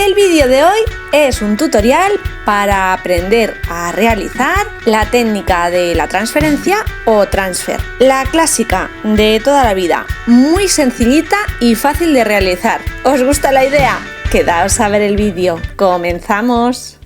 El vídeo de hoy es un tutorial para aprender a realizar la técnica de la transferencia o transfer, la clásica de toda la vida, muy sencillita y fácil de realizar. ¿Os gusta la idea? Quedaos a ver el vídeo. ¡Comenzamos!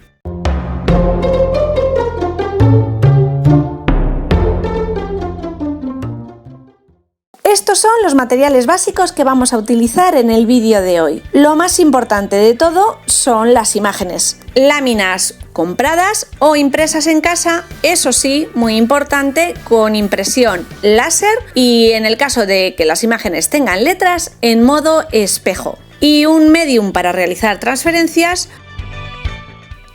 Estos son los materiales básicos que vamos a utilizar en el vídeo de hoy. Lo más importante de todo son las imágenes. Láminas compradas o impresas en casa, eso sí, muy importante, con impresión láser y en el caso de que las imágenes tengan letras, en modo espejo. Y un medium para realizar transferencias.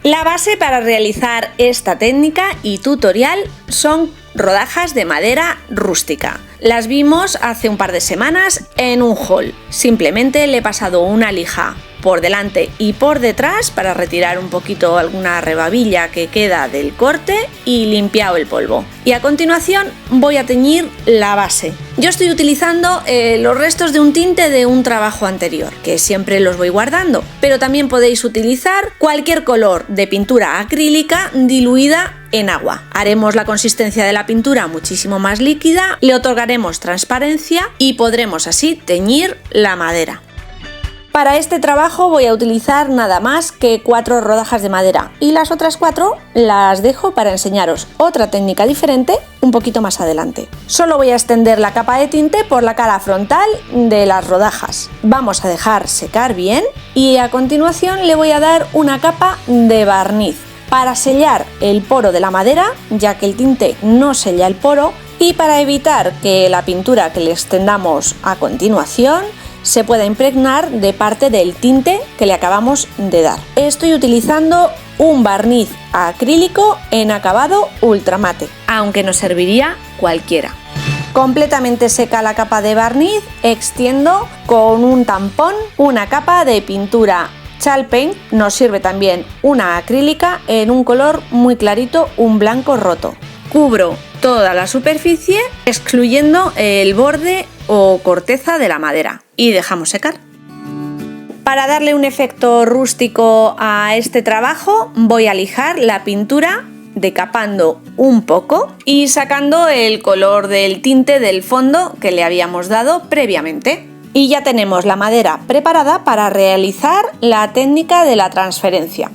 La base para realizar esta técnica y tutorial son rodajas de madera rústica. Las vimos hace un par de semanas en un haul. Simplemente le he pasado una lija por delante y por detrás para retirar un poquito alguna rebabilla que queda del corte y limpiado el polvo. Y a continuación voy a teñir la base. Yo estoy utilizando los restos de un tinte de un trabajo anterior, que siempre los voy guardando, pero también podéis utilizar cualquier color de pintura acrílica diluida en agua. Haremos la consistencia de la pintura muchísimo más líquida, le otorgaremos transparencia y podremos así teñir la madera. Para este trabajo voy a utilizar nada más que 4 rodajas de madera y las otras 4 las dejo para enseñaros otra técnica diferente un poquito más adelante. Solo voy a extender la capa de tinte por la cara frontal de las rodajas. Vamos a dejar secar bien y a continuación le voy a dar una capa de barniz para sellar el poro de la madera, ya que el tinte no sella el poro, y para evitar que la pintura que le extendamos a continuación se pueda impregnar de parte del tinte que le acabamos de dar. Estoy utilizando un barniz acrílico en acabado ultramate, aunque nos serviría cualquiera. Completamente seca la capa de barniz, extiendo con un tampón una capa de pintura Chalk Paint. Nos sirve también una acrílica en un color muy clarito, un blanco roto. Cubro toda la superficie excluyendo el borde o corteza de la madera y dejamos secar. Para darle un efecto rústico a este trabajo voy a lijar la pintura decapando un poco y sacando el color del tinte del fondo que le habíamos dado previamente. Y ya tenemos la madera preparada para realizar la técnica de la transferencia.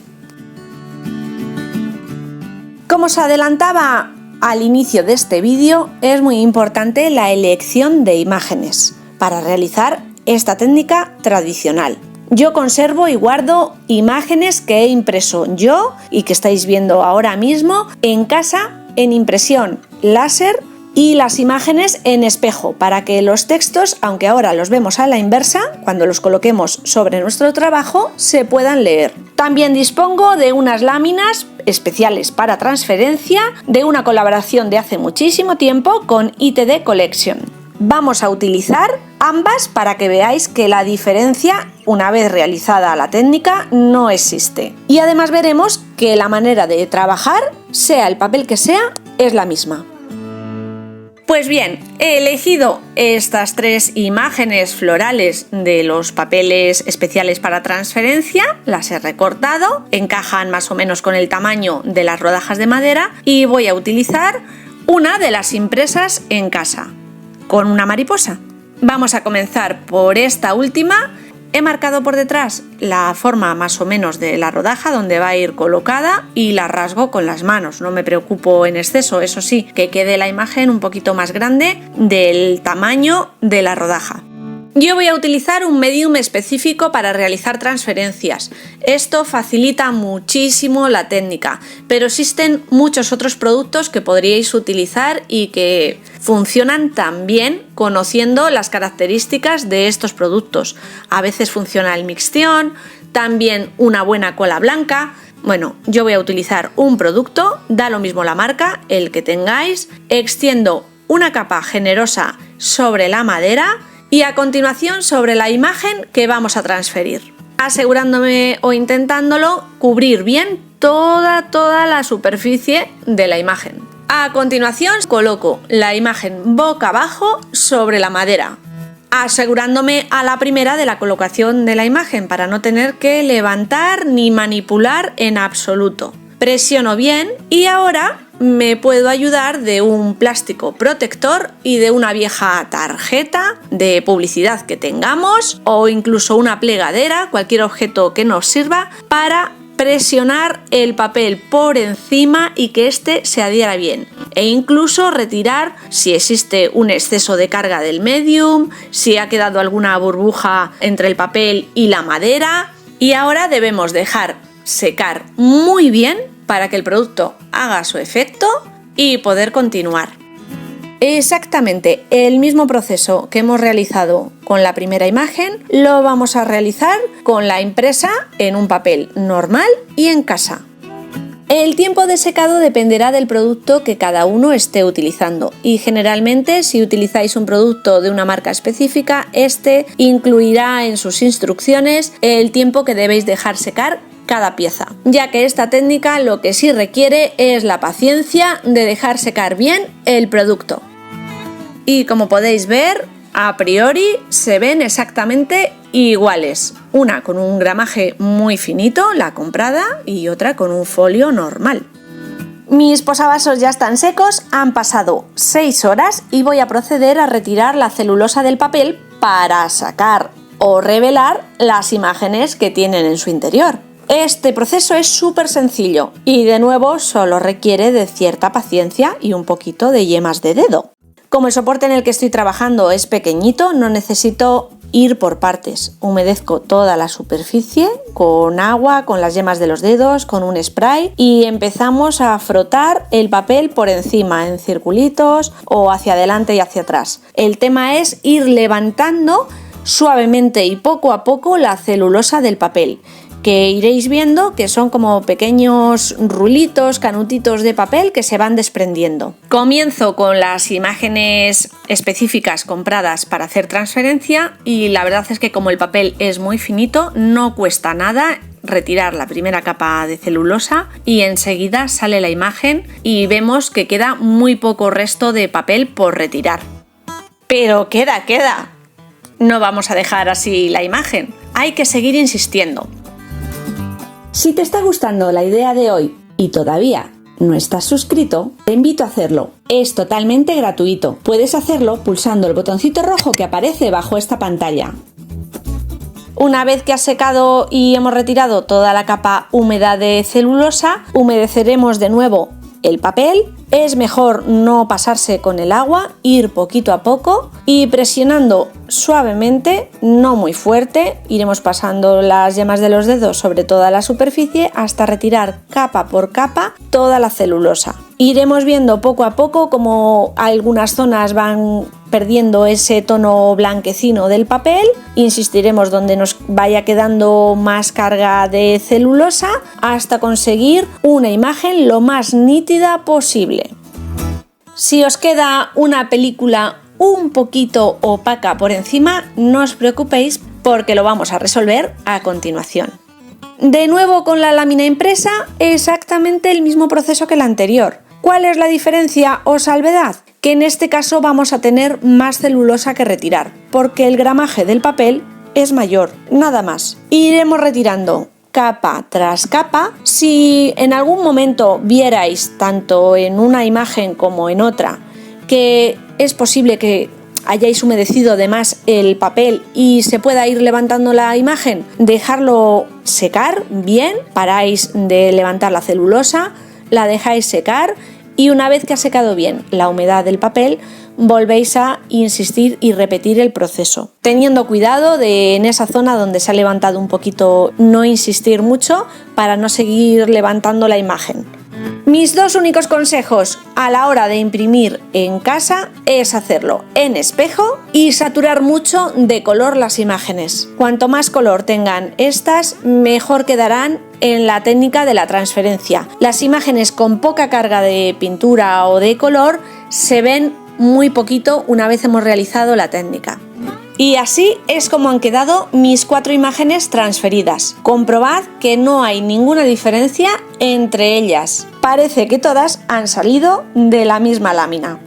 Como os adelantaba al inicio de este vídeo, es muy importante la elección de imágenes para realizar esta técnica tradicional. Yo conservo y guardo imágenes que he impreso yo y que estáis viendo ahora mismo en casa en impresión láser y las imágenes en espejo para que los textos, aunque ahora los vemos a la inversa, cuando los coloquemos sobre nuestro trabajo, se puedan leer. También dispongo de unas láminas especiales para transferencia de una colaboración de hace muchísimo tiempo con ITD Collection. Vamos a utilizar ambas para que veáis que la diferencia, una vez realizada la técnica, no existe. Y además veremos que la manera de trabajar, sea el papel que sea, es la misma. Pues bien, he elegido estas 3 imágenes florales de los papeles especiales para transferencia, las he recortado, encajan más o menos con el tamaño de las rodajas de madera y voy a utilizar una de las impresas en casa, con una mariposa. Vamos a comenzar por esta última. He marcado por detrás la forma más o menos de la rodaja donde va a ir colocada y la rasgo con las manos. No me preocupo en exceso, eso sí, que quede la imagen un poquito más grande del tamaño de la rodaja. Yo voy a utilizar un medium específico para realizar transferencias. Esto facilita muchísimo la técnica, pero existen muchos otros productos que podríais utilizar y que funcionan también conociendo las características de estos productos. A veces funciona el mixtión, también una buena cola blanca. Bueno, yo voy a utilizar un producto, da lo mismo la marca, el que tengáis. Extiendo una capa generosa sobre la madera y a continuación sobre la imagen que vamos a transferir, asegurándome o intentándolo cubrir bien toda la superficie de la imagen. A continuación coloco la imagen boca abajo sobre la madera. asegurándome a la primera de la colocación de la imagen para no tener que levantar ni manipular en absoluto. Presiono bien y ahora me puedo ayudar de un plástico protector y de una vieja tarjeta de publicidad que tengamos o incluso una plegadera, cualquier objeto que nos sirva para presionar el papel por encima y que éste se adhiera bien, e incluso retirar si existe un exceso de carga del medium, si ha quedado alguna burbuja entre el papel y la madera. Y ahora debemos dejar secar muy bien para que el producto haga su efecto y poder continuar. Exactamente el mismo proceso que hemos realizado con la primera imagen lo vamos a realizar con la impresa en un papel normal y en casa. El tiempo de secado dependerá del producto que cada uno esté utilizando y generalmente si utilizáis un producto de una marca específica, este incluirá en sus instrucciones el tiempo que debéis dejar secar cada pieza, ya que esta técnica lo que sí requiere es la paciencia de dejar secar bien el producto. Y como podéis ver, a priori se ven exactamente iguales, una con un gramaje muy finito, la comprada, y otra con un folio normal. Mis posavasos ya están secos, han pasado 6 horas y voy a proceder a retirar la celulosa del papel para sacar o revelar las imágenes que tienen en su interior. Este proceso es súper sencillo y de nuevo solo requiere de cierta paciencia y un poquito de yemas de dedo. Como el soporte en el que estoy trabajando es pequeñito, no necesito ir por partes. Humedezco toda la superficie con agua, con las yemas de los dedos, con un spray y empezamos a frotar el papel por encima en circulitos o hacia adelante y hacia atrás. El tema es ir levantando suavemente y poco a poco la celulosa del papel, que iréis viendo que son como pequeños rulitos, canutitos de papel que se van desprendiendo. Comienzo con las imágenes específicas compradas para hacer transferencia y la verdad es que como el papel es muy finito, no cuesta nada retirar la primera capa de celulosa y enseguida sale la imagen y vemos que queda muy poco resto de papel por retirar. Pero queda. No vamos a dejar así la imagen, hay que seguir insistiendo. Si te está gustando la idea de hoy y todavía no estás suscrito, te invito a hacerlo. Es totalmente gratuito. Puedes hacerlo pulsando el botoncito rojo que aparece bajo esta pantalla. Una vez que ha secado y hemos retirado toda la capa húmeda de celulosa, humedeceremos de nuevo el papel. Es mejor no pasarse con el agua, ir poquito a poco y presionando suavemente, no muy fuerte, iremos pasando las yemas de los dedos sobre toda la superficie hasta retirar capa por capa toda la celulosa. Iremos viendo poco a poco como algunas zonas van perdiendo ese tono blanquecino del papel, insistiremos donde nos vaya quedando más carga de celulosa hasta conseguir una imagen lo más nítida posible. Si os queda una película un poquito opaca por encima, no os preocupéis porque lo vamos a resolver a continuación. De nuevo con la lámina impresa, exactamente el mismo proceso que el anterior. ¿Cuál es la diferencia o salvedad? Que en este caso vamos a tener más celulosa que retirar, porque el gramaje del papel es mayor, nada más. Iremos retirando capa tras capa. Si en algún momento vierais, tanto en una imagen como en otra, que es posible que hayáis humedecido de más el papel y se pueda ir levantando la imagen, dejarlo secar bien, paráis de levantar la celulosa, la dejáis secar y una vez que ha secado bien la humedad del papel, volvéis a insistir y repetir el proceso. Teniendo cuidado de en esa zona donde se ha levantado un poquito, no insistir mucho para no seguir levantando la imagen. Mis dos únicos consejos a la hora de imprimir en casa es hacerlo en espejo y saturar mucho de color las imágenes. Cuanto más color tengan estas, mejor quedarán en la técnica de la transferencia. Las imágenes con poca carga de pintura o de color se ven muy poquito una vez hemos realizado la técnica. Y así es como han quedado mis 4 imágenes transferidas. Comprobad que no hay ninguna diferencia entre ellas. Parece que todas han salido de la misma lámina.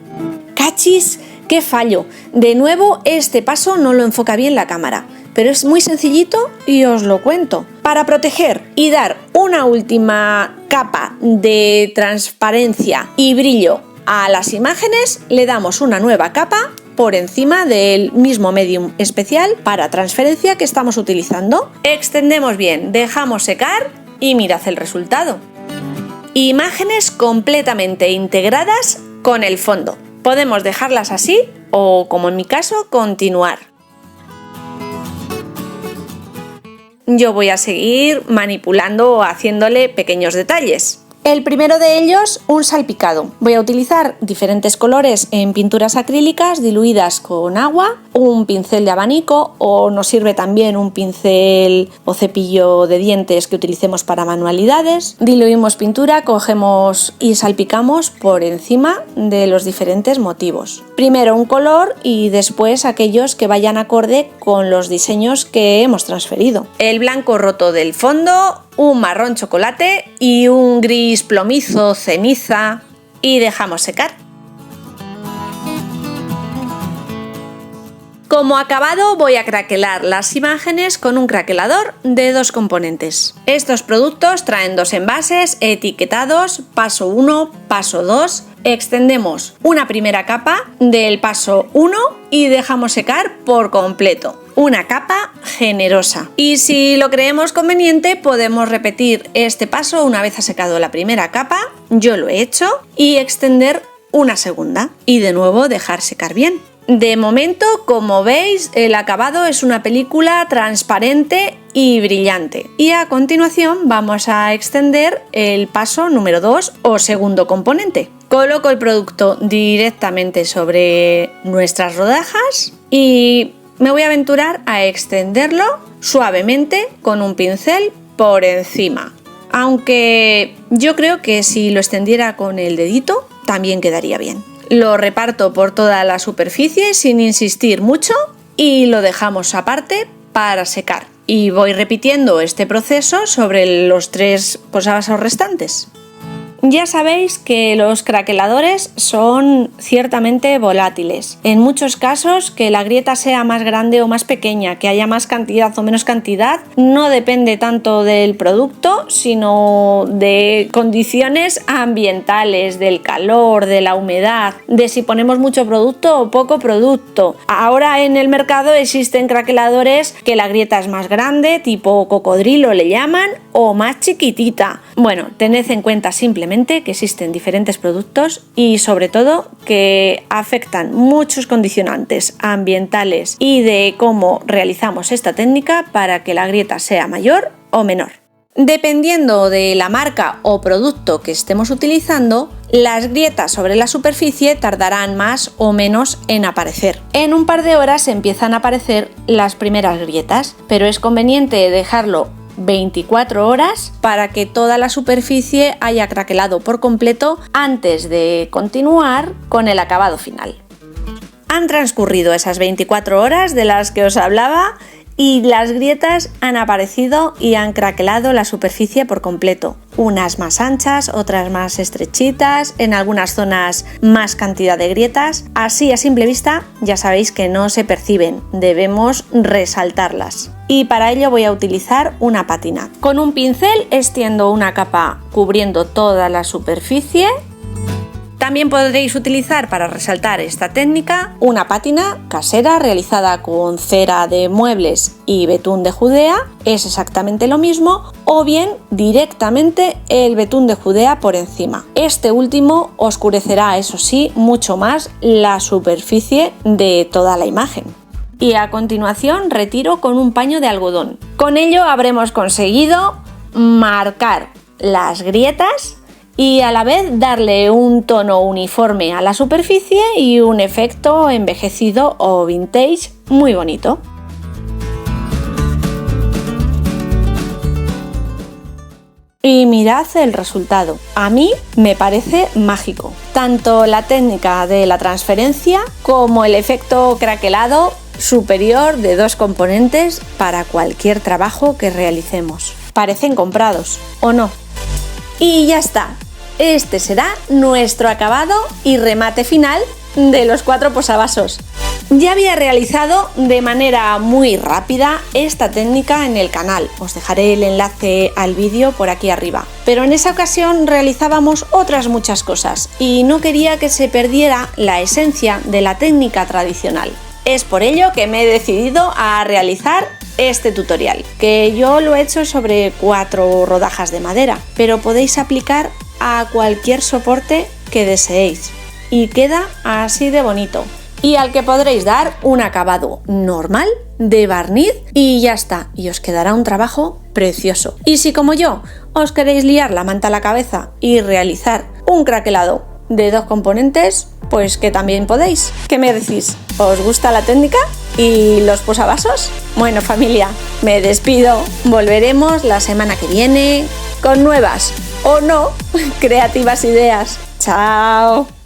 ¡Cachis! ¡Qué fallo! De nuevo, este paso no lo enfoca bien la cámara, pero es muy sencillito y os lo cuento. Para proteger y dar una última capa de transparencia y brillo a las imágenes, le damos una nueva capa por encima del mismo medium especial para transferencia que estamos utilizando. Extendemos bien, dejamos secar y mirad el resultado. Imágenes completamente integradas con el fondo. Podemos dejarlas así o, como en mi caso, continuar. Yo voy a seguir manipulando o haciéndole pequeños detalles. El primero de ellos, un salpicado. Voy a utilizar diferentes colores en pinturas acrílicas diluidas con agua, un pincel de abanico o nos sirve también un pincel o cepillo de dientes que utilicemos para manualidades. Diluimos pintura, cogemos y salpicamos por encima de los diferentes motivos. Primero un color y después aquellos que vayan acorde con los diseños que hemos transferido. El blanco roto del fondo, un marrón chocolate y un gris plomizo ceniza y dejamos secar. Como acabado voy a craquelar las imágenes con un craquelador de 2 componentes. Estos productos traen 2 envases etiquetados, paso 1, paso 2. Extendemos una primera capa del paso 1 y dejamos secar por completo. Una capa generosa. Y si lo creemos conveniente, podemos repetir este paso una vez ha secado la primera capa, yo lo he hecho, y extender una segunda. Y de nuevo dejar secar bien. De momento, como veis, el acabado es una película transparente y brillante. Y a continuación vamos a extender el paso número 2 o segundo componente. Coloco el producto directamente sobre nuestras rodajas y me voy a aventurar a extenderlo suavemente con un pincel por encima. Aunque yo creo que si lo extendiera con el dedito también quedaría bien. Lo reparto por toda la superficie sin insistir mucho y lo dejamos aparte para secar. Y voy repitiendo este proceso sobre los 3 posavasos restantes. Ya sabéis que los craqueladores son ciertamente volátiles. En muchos casos, que la grieta sea más grande o más pequeña, que haya más cantidad o menos cantidad, no depende tanto del producto, sino de condiciones ambientales, del calor, de la humedad, de si ponemos mucho producto o poco producto. Ahora en el mercado existen craqueladores que la grieta es más grande, tipo cocodrilo le llaman, o más chiquitita. Bueno, tened en cuenta simplemente que existen diferentes productos y sobre todo que afectan muchos condicionantes ambientales y de cómo realizamos esta técnica para que la grieta sea mayor o menor. Dependiendo de la marca o producto que estemos utilizando, las grietas sobre la superficie tardarán más o menos en aparecer. En un par de horas empiezan a aparecer las primeras grietas, pero es conveniente dejarlo 24 horas para que toda la superficie haya craquelado por completo antes de continuar con el acabado final. Han transcurrido esas 24 horas de las que os hablaba y las grietas han aparecido y han craquelado la superficie por completo. Unas más anchas, otras más estrechitas, en algunas zonas más cantidad de grietas. Así a simple vista ya sabéis que no se perciben, debemos resaltarlas. Y para ello voy a utilizar una pátina. Con un pincel extiendo una capa cubriendo toda la superficie. También podréis utilizar para resaltar esta técnica una pátina casera realizada con cera de muebles y betún de Judea, es exactamente lo mismo, o bien directamente el betún de Judea por encima. Este último oscurecerá, eso sí, mucho más la superficie de toda la imagen. Y a continuación retiro con un paño de algodón. Con ello habremos conseguido marcar las grietas y a la vez darle un tono uniforme a la superficie y un efecto envejecido o vintage muy bonito. Y mirad el resultado. A mí me parece mágico. Tanto la técnica de la transferencia como el efecto craquelado superior de 2 componentes para cualquier trabajo que realicemos. Parecen comprados, ¿o no? Y ya está. Este será nuestro acabado y remate final de los 4 posavasos. Ya había realizado de manera muy rápida esta técnica en el canal, os dejaré el enlace al vídeo por aquí arriba. Pero en esa ocasión realizábamos otras muchas cosas y no quería que se perdiera la esencia de la técnica tradicional. Es por ello que me he decidido a realizar este tutorial, que yo lo he hecho sobre 4 rodajas de madera, pero podéis aplicar a cualquier soporte que deseéis y queda así de bonito, y al que podréis dar un acabado normal de barniz y ya está, y os quedará un trabajo precioso. Y si como yo os queréis liar la manta a la cabeza y realizar un craquelado de 2 componentes, pues que también podéis. ¿Qué me decís? ¿Os gusta la técnica y los posavasos? Bueno, familia, me despido. Volveremos la semana que viene con nuevas o no creativas ideas. ¡Chao!